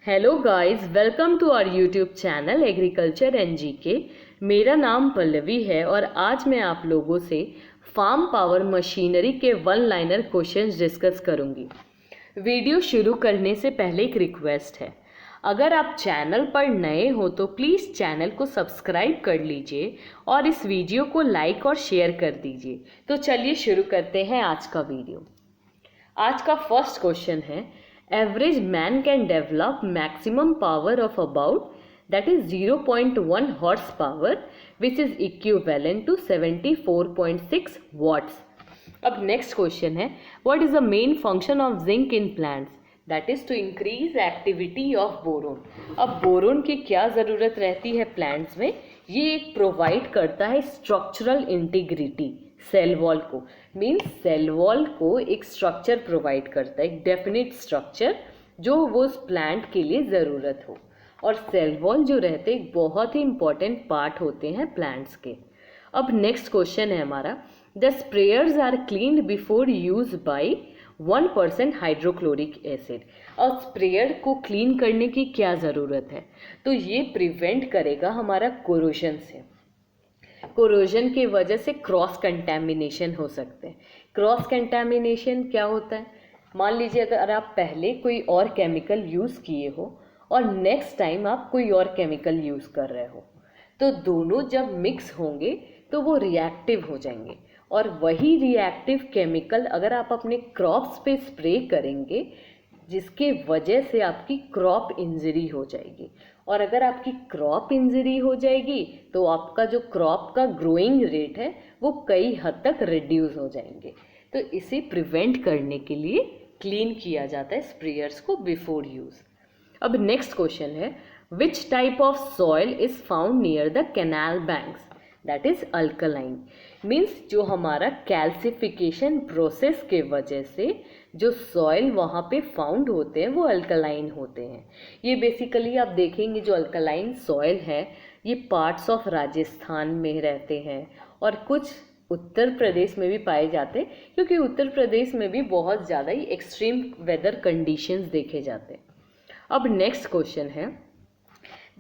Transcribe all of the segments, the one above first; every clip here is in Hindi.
Hello guys, welcome to our YouTube channel agriculture and GK. मेरा नाम पल्लवी है और आज मैं आप लोगों से फार्म पावर मशीनरी के वन लाइनर क्वेश्चंस डिस्कस करूंगी। वीडियो शुरू करने से पहले एक रिक्वेस्ट है, अगर आप चैनल पर नए हो तो प्लीज़ चैनल को सब्सक्राइब कर लीजिए और इस वीडियो को लाइक और शेयर कर दीजिए। तो चलिए शुरू करते हैं आज का वीडियो। आज का फर्स्ट क्वेश्चन है, average man can develop maximum power of about that is 0.1 horsepower which is equivalent to 74.6 watts. अब नेक्स्ट क्वेश्चन है, what is the main function of zinc in plants? That is to increase activity of boron. अब बोरोन की क्या ज़रूरत रहती है प्लांट्स में? ये एक प्रोवाइड करता है स्ट्रक्चरल इंटीग्रिटी सेल वॉल को। मीन्स सेल वॉल को एक स्ट्रक्चर प्रोवाइड करता है, एक डेफिनेट स्ट्रक्चर जो वो उस प्लांट के लिए ज़रूरत हो। और सेल वॉल जो रहते हैं बहुत ही इंपॉर्टेंट पार्ट होते हैं प्लांट्स के। अब नेक्स्ट क्वेश्चन है हमारा, the sprayers are cleaned before use by 1% hydrochloric acid. और स्प्रेयर को क्लीन करने की क्या ज़रूरत है? तो ये प्रिवेंट करेगा हमारा कोरोजन से। कोरोजन की वजह से क्रॉस कंटैमिनेशन हो सकते हैं। क्रॉस कंटैमिनेशन क्या होता है? मान लीजिए अगर आप पहले कोई और केमिकल यूज़ किए हो और नेक्स्ट टाइम आप कोई और केमिकल यूज़ कर रहे हो, तो दोनों जब मिक्स होंगे तो वो रिएक्टिव हो जाएंगे। और वही रिएक्टिव केमिकल अगर आप अपने क्रॉप्स पे स्प्रे करेंगे, जिसके वजह से आपकी क्रॉप इंजरी हो जाएगी। और अगर आपकी क्रॉप इंजरी हो जाएगी तो आपका जो क्रॉप का ग्रोइंग रेट है वो कई हद तक रिड्यूस हो जाएंगे। तो इसे प्रिवेंट करने के लिए क्लीन किया जाता है स्प्रेयर्स को बिफोर यूज़। अब नेक्स्ट क्वेश्चन है, which type of soil is found near the canal banks? That is alkaline. Means जो हमारा कैल्सिफिकेशन प्रोसेस के वजह से जो सॉइल वहाँ पे फाउंड होते हैं वो अल्कलाइन होते हैं। ये बेसिकली आप देखेंगे जो अल्कलाइन सॉइल है ये पार्ट्स ऑफ राजस्थान में रहते हैं और कुछ उत्तर प्रदेश में भी पाए जाते हैं, क्योंकि उत्तर प्रदेश में भी बहुत ज़्यादा ही एक्सट्रीम वेदर कंडीशंस देखे जाते हैं। अब नेक्स्ट क्वेश्चन है,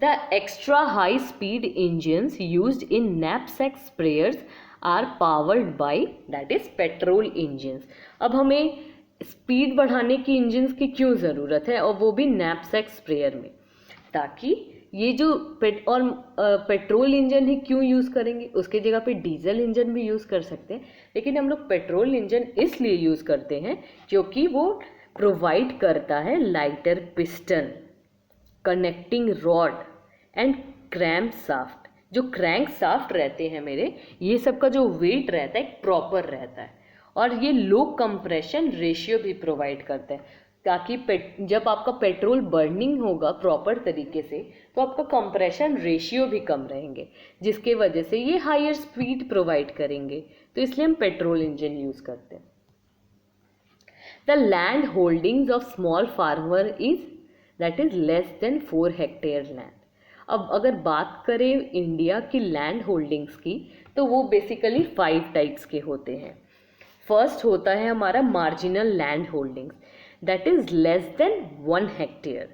the extra high speed engines used in knapsack sprayers are powered by that is petrol engines. अब हमें स्पीड बढ़ाने की इंजन्स की क्यों ज़रूरत है, और वो भी नैपसैक स्प्रेयर में? ताकि ये जो पेट्रोल इंजन है क्यों यूज़ करेंगे? उसके जगह पे डीजल इंजन भी यूज़ कर सकते हैं, लेकिन हम लोग पेट्रोल इंजन इसलिए यूज़ करते हैं क्योंकि वो प्रोवाइड करता है lighter piston, connecting rod and crank soft. जो क्रैंक साफ्ट रहते हैं मेरे, ये सब का जो वेट रहता है प्रॉपर रहता है। और ये लो कंप्रेशन रेशियो भी प्रोवाइड करता है, ताकि जब आपका पेट्रोल बर्निंग होगा प्रॉपर तरीके से तो आपका कंप्रेशन रेशियो भी कम रहेंगे, जिसके वजह से ये हायर स्पीड प्रोवाइड करेंगे। तो इसलिए हम पेट्रोल इंजन यूज़ करते हैं। The land holdings of small farmer is that is less then 4 hectare land. अब अगर बात करें इंडिया की लैंड होल्डिंग्स की, तो वो बेसिकली 5 टाइप्स के होते हैं। फर्स्ट होता है हमारा marginal land holdings, that is less then 1 hectare.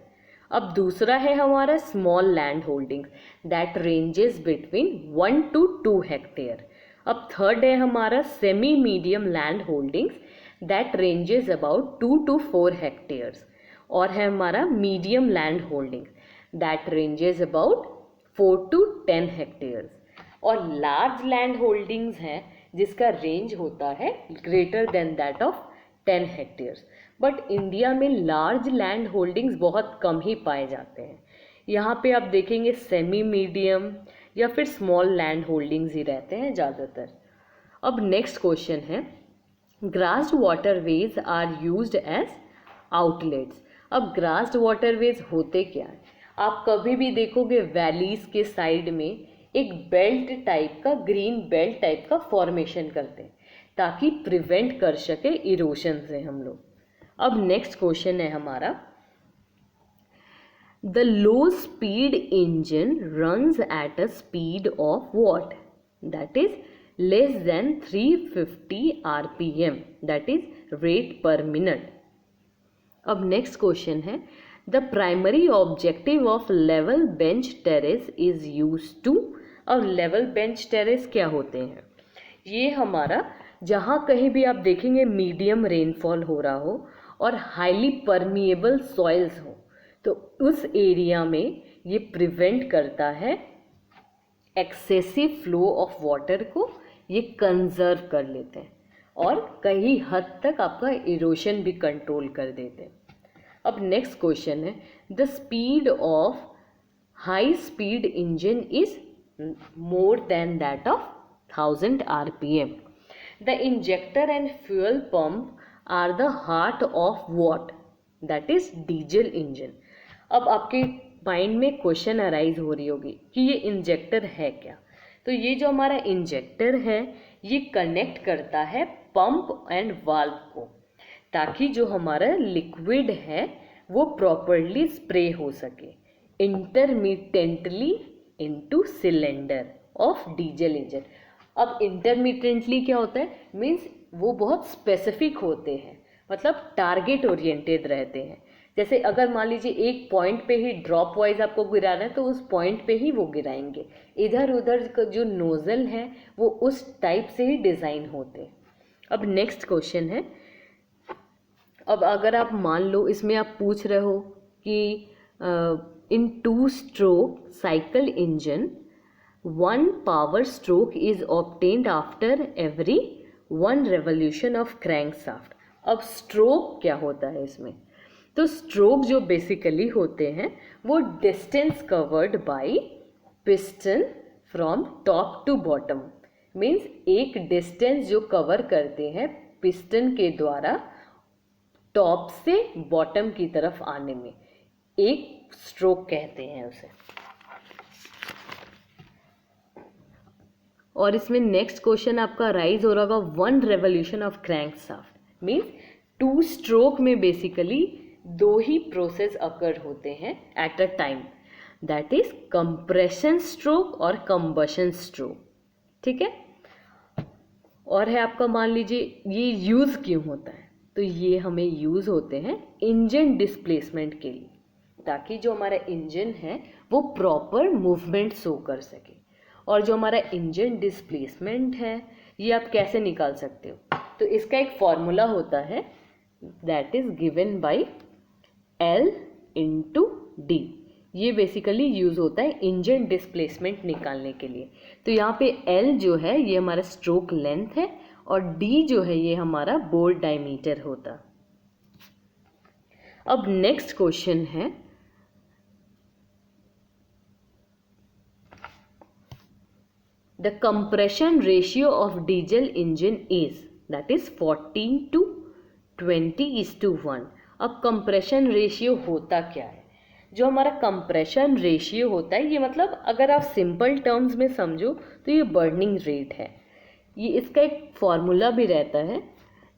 अब दूसरा है हमारा small land holdings, that ranges between 1 to 2 hectare. अब थर्ड है हमारा semi medium land holdings, that ranges about 2 to 4 hectares. और है हमारा medium land holdings, that ranges about 4 to 10 hectares. और लार्ज लैंड होल्डिंग्स हैं जिसका रेंज होता है greater than that of 10 hectares. But India में लार्ज लैंड होल्डिंग्स बहुत कम ही पाए जाते हैं। यहाँ पे आप देखेंगे सेमी मीडियम या फिर स्मॉल लैंड होल्डिंग्स ही रहते हैं ज़्यादातर। अब नेक्स्ट क्वेश्चन है, grassed waterways are used as outlets. अब ग्रास्ड वाटरवेज होते क्या है? आप कभी भी देखोगे वैलीज के साइड में एक बेल्ट टाइप का, ग्रीन बेल्ट टाइप का फॉर्मेशन करते हैं ताकि प्रिवेंट कर सके इरोशन से हम लोग। अब नेक्स्ट क्वेश्चन है हमारा, the low speed engine runs at a speed of what? That is less than 350 RPM, that is rate per minute. अब नेक्स्ट क्वेश्चन है, the primary objective of level bench terrace is use to. अब लेवल बेंच टेरेस क्या होते हैं? ये हमारा जहाँ कहीं भी आप देखेंगे मीडियम रेनफॉल हो रहा हो और हाईली परमिएबल सॉइल्स हो, तो उस एरिया में ये प्रिवेंट करता है एक्सेसिव फ्लो ऑफ वाटर को, ये कंजर्व कर लेते हैं और कई हद तक आपका इरोशन भी कंट्रोल कर देते हैं। अब नेक्स्ट क्वेश्चन है, the speed of high speed engine is more than that of 1000 RPM. The injector and fuel pump are the heart of what? That is diesel engine. अब आपके माइंड में क्वेश्चन अराइज हो रही होगी कि ये इंजेक्टर है क्या? तो ये जो हमारा इंजेक्टर है ये कनेक्ट करता है पंप एंड वाल्व को, ताकि जो हमारा लिक्विड है वो प्रॉपरली स्प्रे हो सके intermittently into cylinder of diesel engine. अब इंटरमिटेंटली क्या होता है? मीन्स वो बहुत स्पेसिफिक होते हैं, मतलब टारगेट ओरिएंटेड रहते हैं। जैसे अगर मान लीजिए एक पॉइंट पे ही ड्रॉप वाइज आपको गिराना है तो उस पॉइंट पे ही वो गिराएंगे। इधर उधर का जो नोजल है वो उस टाइप से ही डिज़ाइन होते हैं। अब नेक्स्ट क्वेश्चन है, अब अगर आप मान लो इसमें आप पूछ रहे हो कि इन 2 stroke cycle engine 1 power stroke is obtained after every 1 revolution of crankshaft. अब स्ट्रोक क्या होता है इसमें? तो स्ट्रोक जो बेसिकली होते हैं वो distance covered by piston from top to bottom. Means एक डिस्टेंस जो कवर करते हैं पिस्टन के द्वारा टॉप से बॉटम की तरफ आने में, एक स्ट्रोक कहते हैं उसे। और इसमें नेक्स्ट क्वेश्चन आपका राइज हो रहा होगा 1 revolution of crankshaft. Means 2 stroke में बेसिकली 2 ही प्रोसेस अकर होते हैं at a time, that is compression stroke और कंबशन स्ट्रोक। ठीक है। और है आपका, मान लीजिए ये यूज़ क्यों होता है? तो ये हमें यूज़ होते हैं इंजन डिस्प्लेसमेंट के लिए, ताकि जो हमारा इंजन है वो प्रॉपर मूवमेंट शो कर सके। और जो हमारा इंजन डिस्प्लेसमेंट है ये आप कैसे निकाल सकते हो? तो इसका एक फॉर्मूला होता है that is given bye L into D. ये बेसिकली यूज़ होता है इंजन डिस्प्लेसमेंट निकालने के लिए। तो यहाँ पे L जो है ये हमारा स्ट्रोक लेंथ है और D जो है ये हमारा बोर डायमीटर होता। अब नेक्स्ट क्वेश्चन है, the compression ratio of diesel engine is, that is 14:20:1। अब कंप्रेशन रेशियो होता क्या है? जो हमारा कंप्रेशन रेशियो होता है ये मतलब अगर आप सिंपल टर्म्स में समझो तो ये बर्निंग रेट है। ये इसका एक फॉर्मूला भी रहता है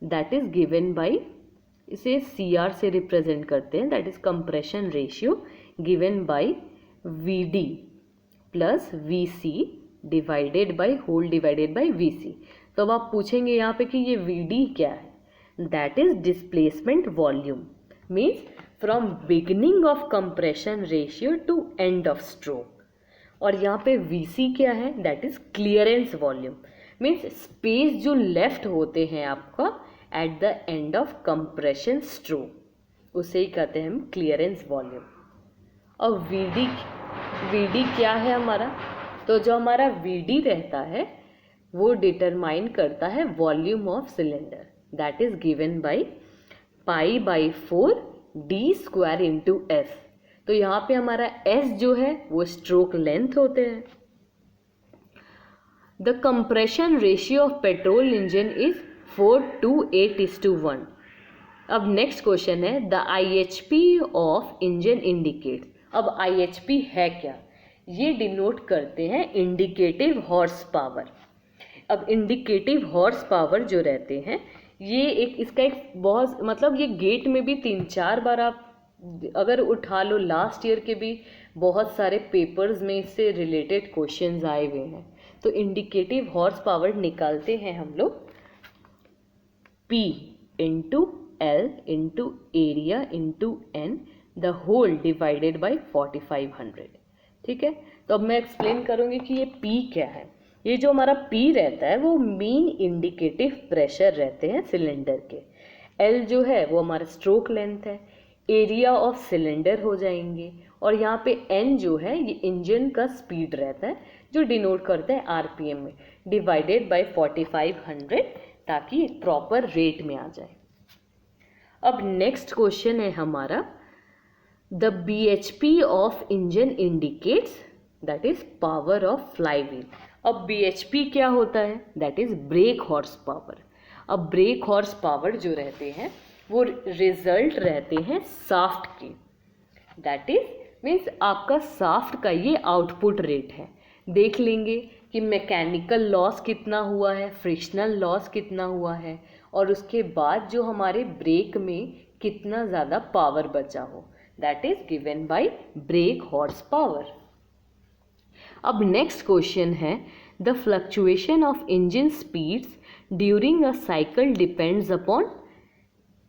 दैट इज गिवन बाय, इसे CR से रिप्रेजेंट करते हैं, that is compression ratio given by VD plus VC divided by whole divided by VC। तो अब आप पूछेंगे यहाँ पे कि ये VD क्या है? That is displacement volume, means from beginning of compression ratio two end of stroke. और यहाँ पे VC क्या है? That is clearance volume, means space जो लेफ्ट होते हैं आपका at the end of compression stroke, उसे ही कहते हैं हम क्लियरेंस वॉल्यूम। और VD क्या है हमारा? तो जो हमारा VD रहता है वो डिटरमाइन करता है volume of cylinder, that is given by π/4 D² into S। तो यहाँ पे हमारा S जो है वो स्ट्रोक लेंथ होते हैं। The compression ratio of petrol engine is 4:8:1। अब नेक्स्ट क्वेश्चन है, the IHP of engine indicates. अब IHP है क्या? ये डिनोट करते हैं इंडिकेटिव हॉर्स पावर। अब इंडिकेटिव हॉर्स पावर जो रहते हैं ये एक, इसका एक बहुत मतलब ये गेट में भी 3-4 बार आप अगर उठा लो, लास्ट ईयर के भी बहुत सारे पेपर्स में इससे रिलेटेड क्वेश्चंस आए हुए हैं। तो इंडिकेटिव हॉर्स पावर निकालते हैं हम लोग P into L into area into N the whole divided by 4500। ठीक है, तो अब मैं एक्सप्लेन करूँगी कि ये P क्या है। ये जो हमारा P रहता है वो मेन इंडिकेटिव प्रेशर रहते हैं सिलेंडर के। L जो है वो हमारा स्ट्रोक लेंथ है, एरिया ऑफ सिलेंडर हो जाएंगे, और यहाँ पे N जो है ये इंजन का स्पीड रहता है जो डिनोट करते हैं आरपीएम में, डिवाइडेड बाय 4500 ताकि एक प्रॉपर रेट में आ जाए। अब नेक्स्ट क्वेश्चन है हमारा, the BHP of engine indicates that is power of flywheel. अब BHP क्या होता है, that is break horse power. अब ब्रेक हॉर्स पावर जो रहते हैं वो रिजल्ट रहते हैं साफ्ट के, दैट इज मीन्स आपका साफ्ट का ये आउटपुट रेट है। देख लेंगे कि मैकेनिकल लॉस कितना हुआ है, फ्रिक्शनल लॉस कितना हुआ है, और उसके बाद जो हमारे ब्रेक में कितना ज़्यादा पावर बचा हो, that is given by break horse power. अब नेक्स्ट क्वेश्चन है, the fluctuation of engine speeds during a cycle depends upon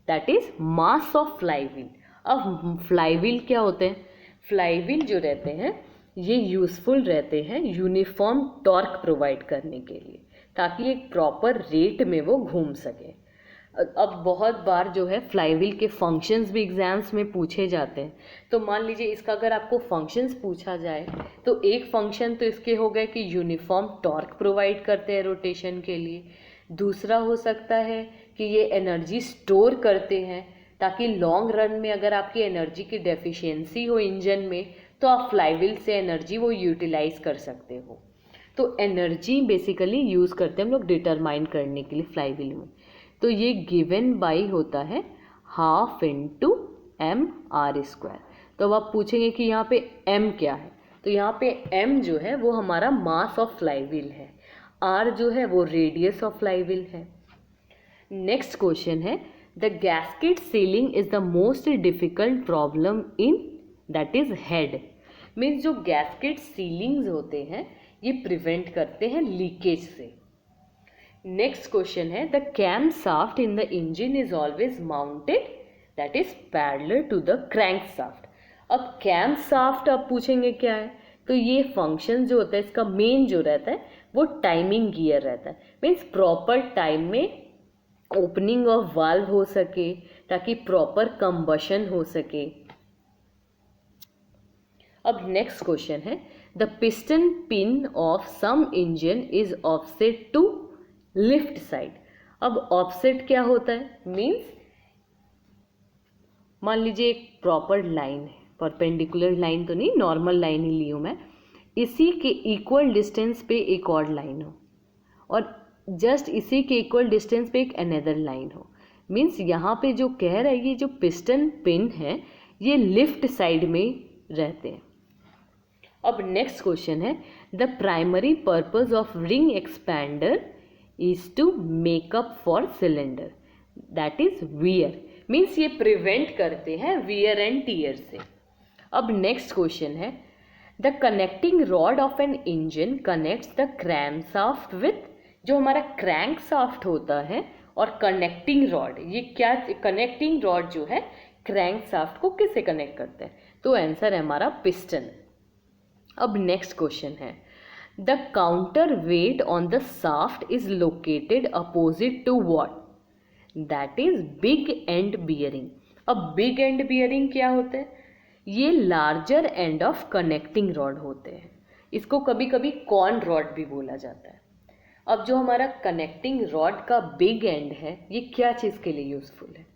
that is mass of flywheel. अब फ्लाईव्हील क्या होते हैं, फ्लाईव्हील जो रहते हैं ये यूज़फुल रहते हैं यूनिफॉर्म टॉर्क प्रोवाइड करने के लिए, ताकि एक प्रॉपर रेट में वो घूम सके। अब बहुत बार जो है फ्लाईव्हील के फंक्शंस भी एग्जाम्स में पूछे जाते हैं। तो मान लीजिए इसका अगर आपको फंक्शंस पूछा जाए तो एक फंक्शन तो इसके हो गए कि यूनिफॉर्म टॉर्क प्रोवाइड करते हैं रोटेशन के लिए, दूसरा हो सकता है कि ये एनर्जी स्टोर करते हैं ताकि लॉन्ग रन में अगर आपकी एनर्जी की डेफिशिएंसी हो इंजन में तो आप फ्लाईव्हील से एनर्जी वो यूटिलाइज कर सकते हो। तो एनर्जी बेसिकली यूज़ करते हैं हम लोग डिटरमाइन करने के लिए फ्लाईव्हील में। तो ये गिवन बाई होता है हाफ इंटू mr²। तो अब आप पूछेंगे कि यहाँ पे m क्या है, तो यहाँ पे m जो है वो हमारा मास ऑफ फ्लाईव्हील है, r जो है वो रेडियस ऑफ फ्लाईव्हील है। नेक्स्ट क्वेश्चन है, the gasket sealing is the most difficult problem in that is head. Means जो गैस्केट सीलिंग्स होते हैं ये प्रिवेंट करते हैं लीकेज से। नेक्स्ट क्वेश्चन है, the cam shaft in the engine is always mounted that is parallel to the crank shaft. अब कैम शाफ्ट आप पूछेंगे क्या है, तो ये फंक्शन जो होता है इसका मेन जो रहता है वो टाइमिंग गियर रहता है। मीन्स प्रॉपर टाइम में ओपनिंग ऑफ वाल्व हो सके ताकि प्रॉपर कंबशन हो सके। अब नेक्स्ट क्वेश्चन है, the piston pin of some engine is offset to lift side. अब ऑफसेट क्या होता है, मीन्स मान लीजिए एक प्रॉपर लाइन है, परपेंडिकुलर लाइन तो नहीं, नॉर्मल लाइन ही ली हूँ मैं, इसी के इक्वल डिस्टेंस पे एक और लाइन हो और जस्ट इसी के इक्वल डिस्टेंस पे एक अनदर लाइन हो। मीन्स यहाँ पे जो कह रहा है ये जो पिस्टन पिन है ये लिफ्ट साइड में रहते हैं। अब नेक्स्ट क्वेश्चन है, the primary purpose of ring expander is to make up for cylinder that is wear. Means ये प्रिवेंट करते हैं वियर एंड टीयर से। अब नेक्स्ट क्वेश्चन है, the connecting rod of an engine connects the crankshaft with. जो हमारा क्रैंक शाफ्ट होता है और कनेक्टिंग रॉड, ये क्या, कनेक्टिंग रॉड जो है क्रैंक शाफ्ट को किससे कनेक्ट करते हैं, तो आंसर है हमारा पिस्टन। अब नेक्स्ट क्वेश्चन है, the counter weight on the shaft is located opposite to what, that is big end bearing. अब बिग एंड बियरिंग क्या होते हैं, ये larger end of connecting rod होते हैं, इसको कभी कभी कॉर्न रॉड भी बोला जाता है। अब जो हमारा कनेक्टिंग रॉड का बिग एंड है ये क्या चीज़ के लिए यूज़फुल है,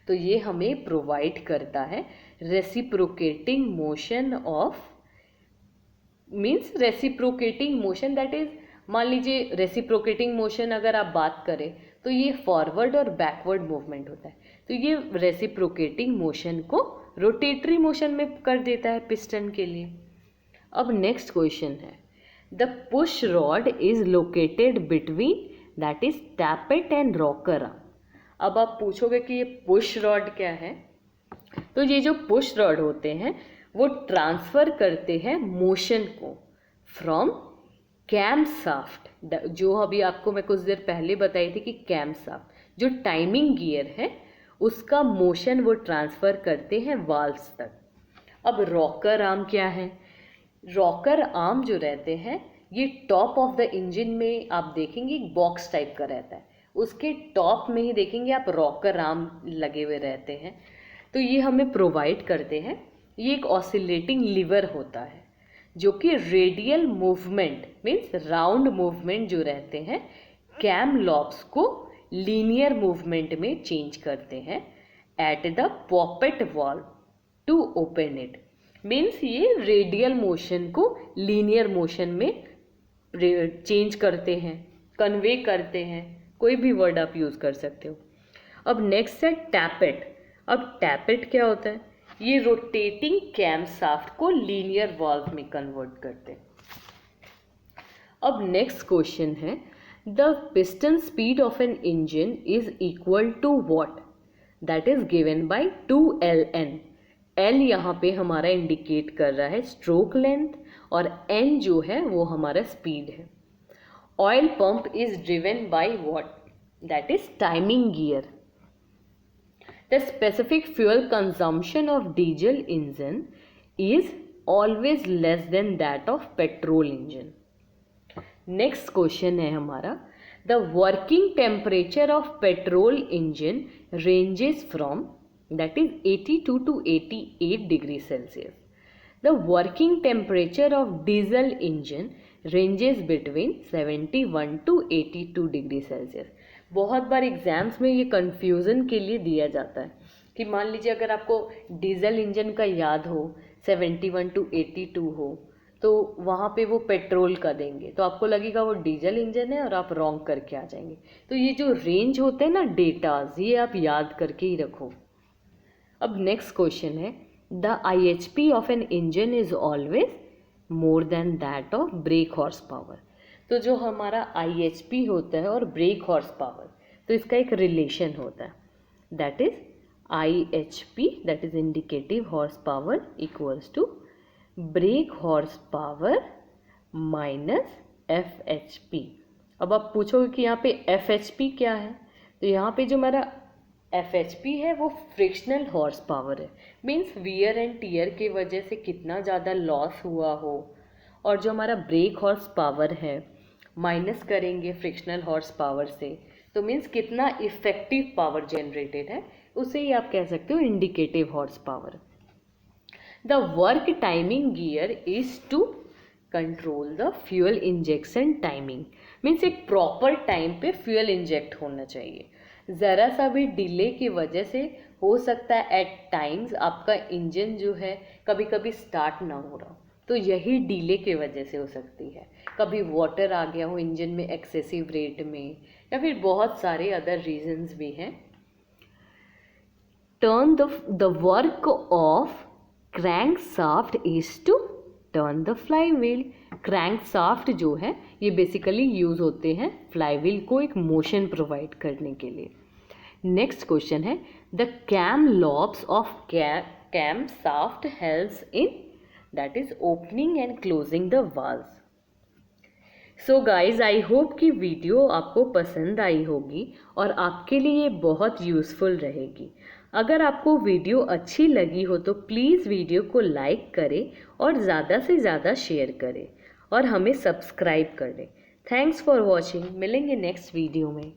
तो ये हमें प्रोवाइड करता है reciprocating motion of, means reciprocating motion that is, मान लीजिए रेसिप्रोकेटिंग मोशन अगर आप बात करें तो ये फॉरवर्ड और बैकवर्ड मूवमेंट होता है, तो ये रेसिप्रोकेटिंग मोशन को रोटेटरी मोशन में कर देता है पिस्टन के लिए। अब नेक्स्ट क्वेश्चन है, the push rod is located between that is tappet and rocker arm. अब आप पूछोगे कि ये पुश रॉड क्या है, तो ये जो पुश रॉड होते हैं वो ट्रांसफर करते हैं मोशन को फ्रॉम कैम शाफ्ट, जो अभी आपको मैं कुछ देर पहले बताई थी कि कैम शाफ्ट जो टाइमिंग गियर है उसका मोशन वो ट्रांसफ़र करते हैं वाल्व्स तक। अब रॉकर आर्म क्या है? रॉकर आर्म जो रहते हैं ये टॉप ऑफ द इंजन में आप देखेंगे एक बॉक्स टाइप का रहता है, उसके टॉप में ही देखेंगे आप रॉकर आर्म लगे हुए रहते हैं। तो ये हमें प्रोवाइड करते हैं, ये एक ऑसिलेटिंग लीवर होता है जो कि radial movement means round movement जो रहते हैं कैम लॉब्स को लीनियर मूवमेंट में चेंज करते हैं at the poppet valve to open it. Means ये रेडियल मोशन को लीनियर मोशन में चेंज करते हैं, कन्वे करते हैं, कोई भी वर्ड आप यूज़ कर सकते हो। अब नेक्स्ट है टैपेट। अब टैपेट क्या होता है? ये रोटेटिंग कैम शाफ्ट को लीनियर वाल्व में कन्वर्ट करते हैं। अब नेक्स्ट क्वेश्चन है the piston speed of an engine is equal to what? That is given by 2ln। L यहाँ पे हमारा इंडिकेट कर रहा है स्ट्रोक लेंथ और N जो है वो हमारा स्पीड है। Oil pump is driven by what? That is timing gear. The specific fuel consumption of diesel engine is always less than that of petrol engine. Next question है हमारा the working temperature of petrol engine ranges from that is 82 to 88 degrees Celsius. The working temperature of diesel engine ranges between 71 to 82 degrees Celsius. बहुत बार एग्जाम्स में ये कंफ्यूजन के लिए दिया जाता है कि मान लीजिए अगर आपको डीजल इंजन का याद हो 71 to 82 हो तो वहाँ पे वो पेट्रोल का देंगे तो आपको लगेगा वो डीजल इंजन है और आप रॉन्ग करके आ जाएंगे। तो ये जो रेंज होते हैं ना डेटाज, ये आप याद करके ही रखो। अब नेक्स्ट क्वेश्चन है the IHP of an engine is always more than that of brake horse power. तो जो हमारा IHP होता है और ब्रेक हॉर्स पावर, तो इसका एक रिलेशन होता है that is IHP that is indicative horse power equals to brake horse power minus FHP। अब आप पूछोगे कि यहाँ पे FHP क्या है? तो यहाँ पे जो हमारा FHP है वो फ्रिक्शनल हॉर्स पावर है, मीन्स वियर एंड टीयर के वजह से कितना ज़्यादा लॉस हुआ हो। और जो हमारा ब्रेक हॉर्स पावर है माइनस करेंगे फ्रिक्शनल हॉर्स पावर से तो मीन्स कितना इफेक्टिव पावर जनरेटेड है, उसे ही आप कह सकते हो indicative horse power. The work timing gear is to control the fuel injection timing. Means एक प्रॉपर टाइम पे फ्यूल इंजेक्ट होना चाहिए। ज़रा सा भी डिले की वजह से हो सकता है एट टाइम्स आपका इंजन जो है कभी कभी स्टार्ट ना हो रहा, तो यही डिले की वजह से हो सकती है। कभी वाटर आ गया हो इंजन में एक्सेसिव रेट में, या फिर बहुत सारे अदर रीजंस भी हैं। Turn the work of crankshaft is to turn the flywheel. Crankshaft जो है ये बेसिकली यूज होते हैं फ्लाई व्हील को एक मोशन प्रोवाइड करने के लिए। नेक्स्ट क्वेश्चन है the cam lobes of camshaft helps in that is opening and closing the valves. So guys I hope कि वीडियो आपको पसंद आई होगी और आपके लिए बहुत यूज़फुल रहेगी। अगर आपको वीडियो अच्छी लगी हो तो प्लीज़ वीडियो को लाइक करें और ज़्यादा से ज़्यादा शेयर करें और हमें सब्सक्राइब कर दें। Thanks for watching. मिलेंगे नेक्स्ट वीडियो में।